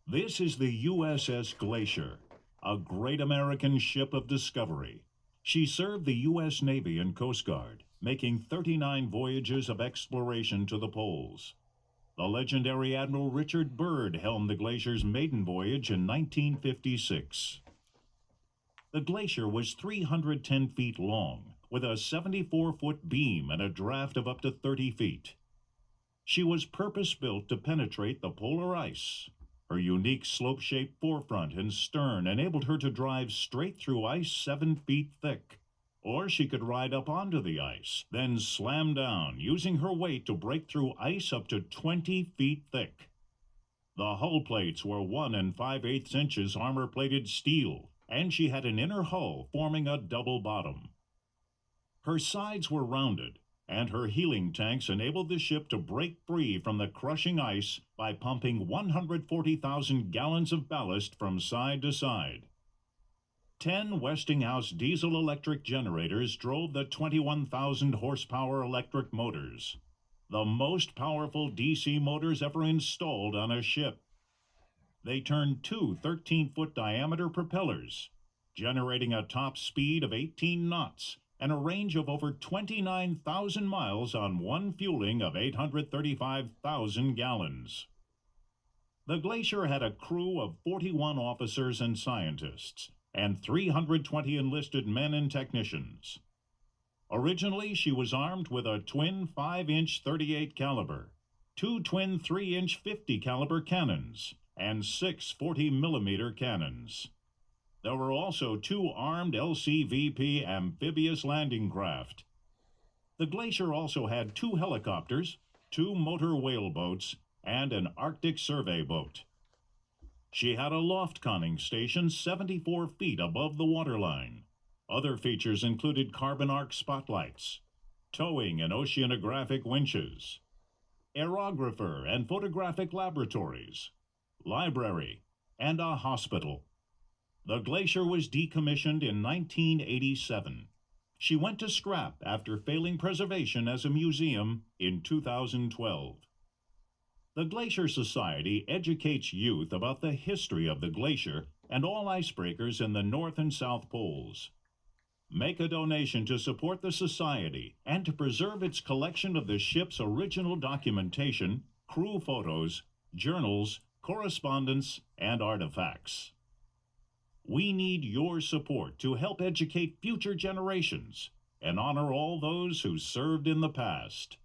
This is the USS Glacier, a great American ship of discovery. She served the U.S. Navy and Coast Guard, making 39 voyages of exploration to the poles. The legendary Admiral Richard Byrd helmed the Glacier's maiden voyage in 1956. The Glacier was 310 feet long, with a 74-foot beam and a draft of up to 30 feet. She was purpose-built to penetrate the polar ice. Her unique slope-shaped forefront and stern enabled her to drive straight through ice 7 feet thick. Or she could ride up onto the ice, then slam down, using her weight to break through ice up to 20 feet thick. The hull plates were 1 5/8 inches armor-plated steel, and she had an inner hull forming a double bottom. Her sides were rounded, and her heeling tanks enabled the ship to break free from the crushing ice by pumping 140,000 gallons of ballast from side to side. 10 Westinghouse diesel-electric generators drove the 21,000 horsepower electric motors, the most powerful DC motors ever installed on a ship. They turned two 13-foot diameter propellers, generating a top speed of 18 knots and a range of over 29,000 miles on one fueling of 835,000 gallons. The Glacier had a crew of 41 officers and scientists, and 320 enlisted men and technicians. Originally, she was armed with a twin 5-inch 38 caliber, two twin 3-inch 50 caliber cannons, and 6 40-millimeter cannons. There were also 2 armed LCVP amphibious landing craft. The Glacier also had 2 helicopters, 2 motor whaleboats, and an Arctic survey boat. She had a loft conning station 74 feet above the waterline. Other features included carbon arc spotlights, towing and oceanographic winches, aerographer and photographic laboratories, library, and a hospital. The Glacier was decommissioned in 1987. She went to scrap after failing preservation as a museum in 2012. The Glacier Society educates youth about the history of the glacier and all icebreakers in the North and South Poles. Make a donation to support the Society and to preserve its collection of the ship's original documentation, crew photos, journals, correspondence, and artifacts. We need your support to help educate future generations and honor all those who served in the past.